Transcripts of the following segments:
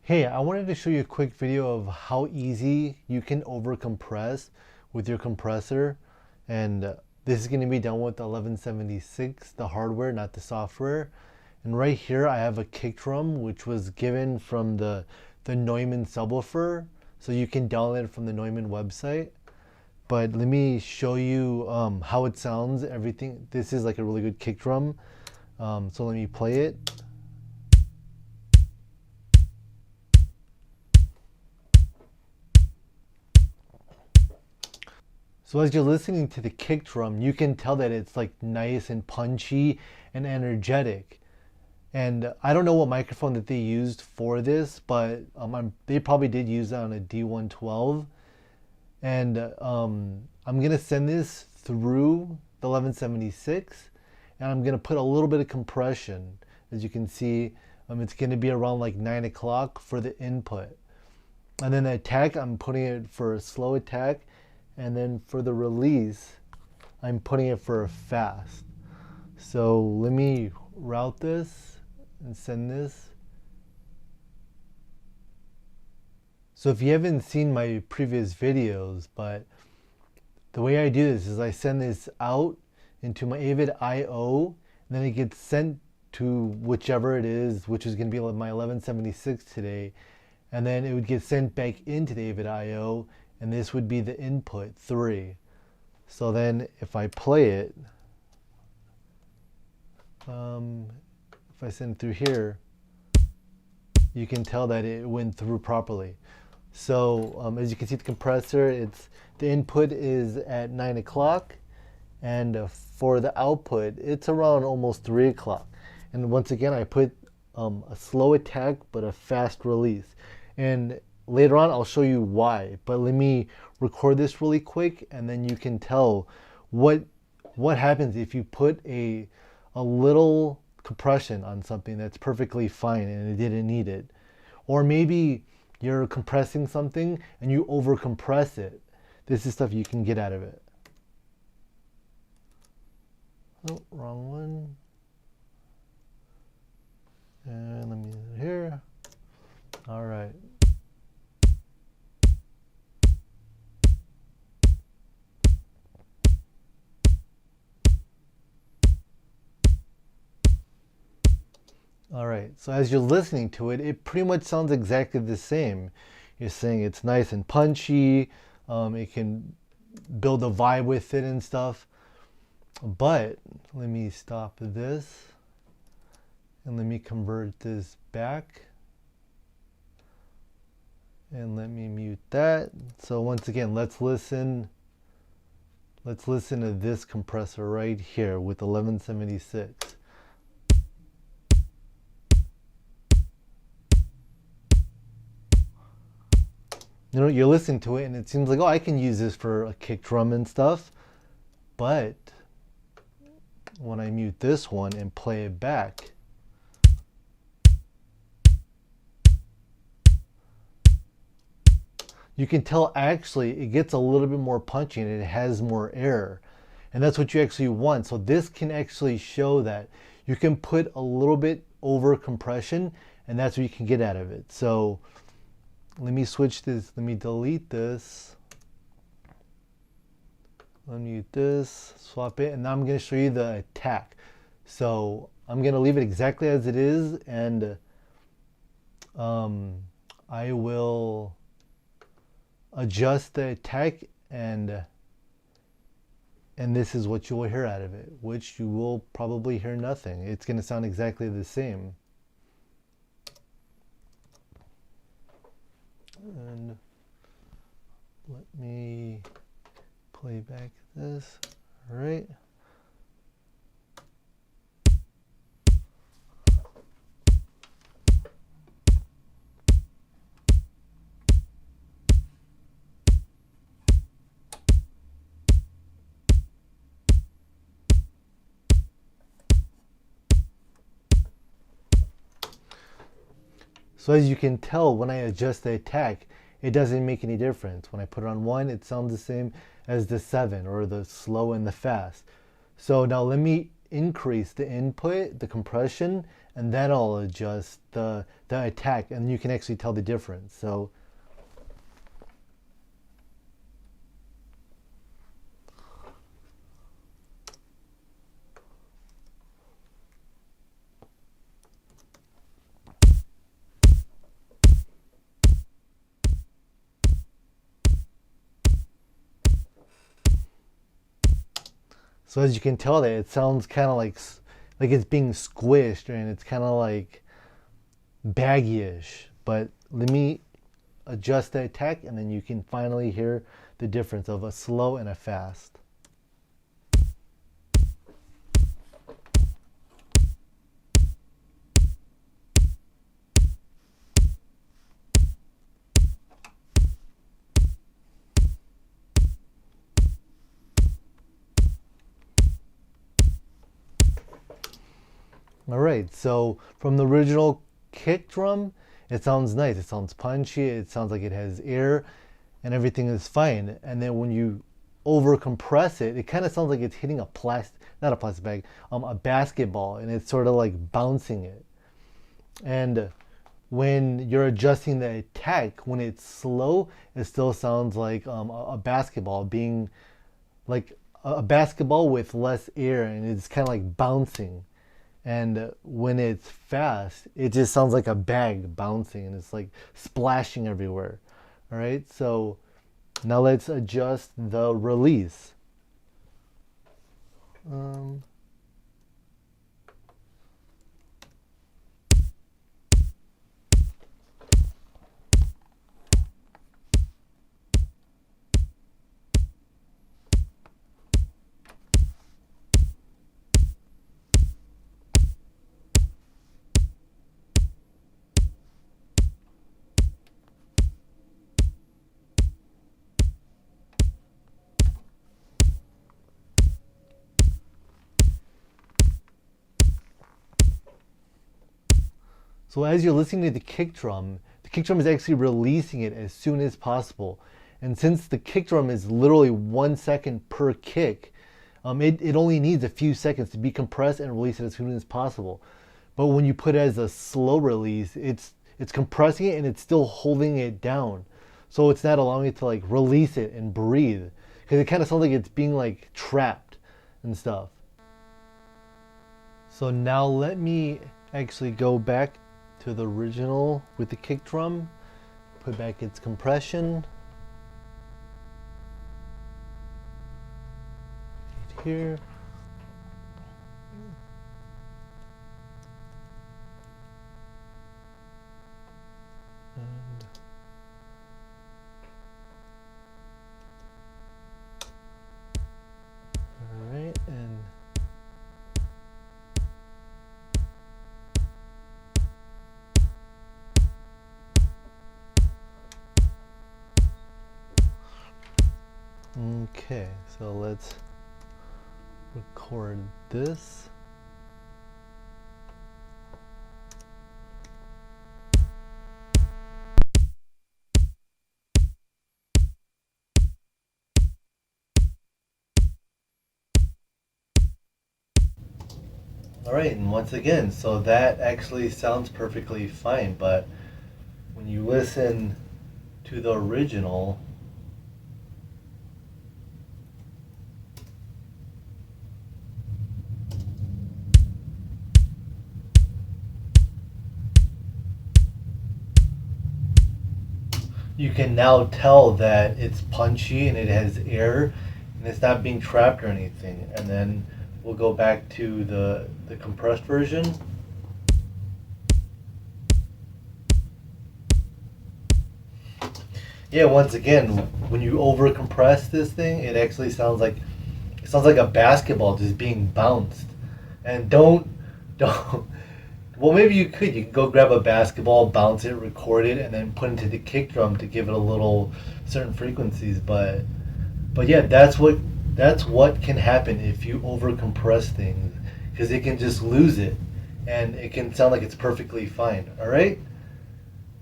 Hey, I wanted to show you a quick video of how easy you can overcompress with your compressor. And this is going to be done with the 1176, the hardware, not the software. And right here I have a kick drum, which was given from the Neumann subwoofer. So you can download it from the Neumann website. But let me show you how it sounds, everything. This is like a really good kick drum. So let me play it. So as you're listening to the kick drum, you can tell that it's like nice and punchy and energetic. And I don't know what microphone that they used for this, but they probably did use it on a D112. And I'm gonna send this through the 1176, and I'm gonna put a little bit of compression. As you can see, it's gonna be around like 9 o'clock for the input. And then the attack, I'm putting it for a slow attack. And then for the release, I'm putting it for a fast. So let me route this and send this. So if you haven't seen my previous videos, but the way I do this is I send this out into my Avid IO, and then it gets sent to whichever it is, which is going to be my 1176 today. And then it would get sent back into the Avid IO, and this would be the input 3. So then if I play it, if I send it through here, you can tell that it went through properly. So as you can see, the compressor, the input is at 9 o'clock, and for the output, it's around almost 3 o'clock. And once again, I put a slow attack but a fast release. And later on, I'll show you why, but let me record this really quick, and then you can tell what happens if you put a little compression on something that's perfectly fine and it didn't need it. Or maybe you're compressing something and you over compress it. This is stuff you can get out of it. Oh, wrong one. And let me here. All right. All right, so as you're listening to it, it pretty much sounds exactly the same. You're saying it's nice and punchy, it can build a vibe with it and stuff. But let me stop this and let me convert this back. And let me mute that. So once again, let's listen to this compressor right here with 1176. You know, you're listening to it and it seems like, oh, I can use this for a kick drum and stuff. But when I mute this one and play it back, you can tell actually it gets a little bit more punchy and it has more air. And that's what you actually want. So this can actually show that you can put a little bit over compression, and that's what you can get out of it. So let me switch this, let me delete this. Unmute this, swap it, and now I'm going to show you the attack. So I'm going to leave it exactly as it is, and I will adjust the attack, and this is what you will hear out of it, which you will probably hear nothing. It's going to sound exactly the same. And let me play back this. All right. So as you can tell, when I adjust the attack, it doesn't make any difference. When I put it on 1, it sounds the same as the 7 or the slow and the fast. So now let me increase the input, the compression, and then I'll adjust the attack, and you can actually tell the difference. So as you can tell, that it sounds kind of like it's being squished, and it's kind of like baggy-ish. But let me adjust the attack, and then you can finally hear the difference of a slow and a fast. All right, so from the original kick drum, it sounds nice. It sounds punchy. It sounds like it has air, and everything is fine. And then when you over compress it, it kind of sounds like it's hitting not a plastic bag, a basketball, and it's sort of like bouncing it. And when you're adjusting the attack, when it's slow, it still sounds like a basketball being like a basketball with less air, and it's kind of like bouncing. And when it's fast, it just sounds like a bag bouncing, and it's like splashing everywhere. All right, so now let's adjust the release. So as you're listening to the kick drum is actually releasing it as soon as possible. And since the kick drum is literally 1 second per kick, it only needs a few seconds to be compressed and release it as soon as possible. But when you put it as a slow release, it's compressing it and it's still holding it down. So it's not allowing it to like release it and breathe. Because it kind of sounds like it's being like trapped and stuff. So now let me actually go back to the original with the kick drum, put back its compression right here. And all right, and okay, so let's record this. All right, and once again, so that actually sounds perfectly fine, but when you listen to the original, you can now tell that it's punchy and it has air and it's not being trapped or anything. And then we'll go back to the compressed version. Yeah, once again, when you over compress this thing, it actually sounds like a basketball just being bounced. And don't well, maybe you could go grab a basketball, bounce it, record it, and then put it into the kick drum to give it a little certain frequencies. But yeah, that's what can happen if you over compress things, because it can just lose it, and it can sound like it's perfectly fine. All right,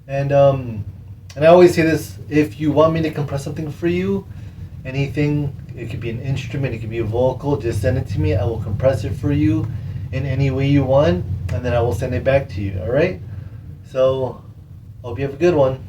and I always say this: if you want me to compress something for you, anything, it could be an instrument, it could be a vocal, just send it to me. I will compress it for you in any way you want. and then I will send it back to you. All right. So hope you have a good one.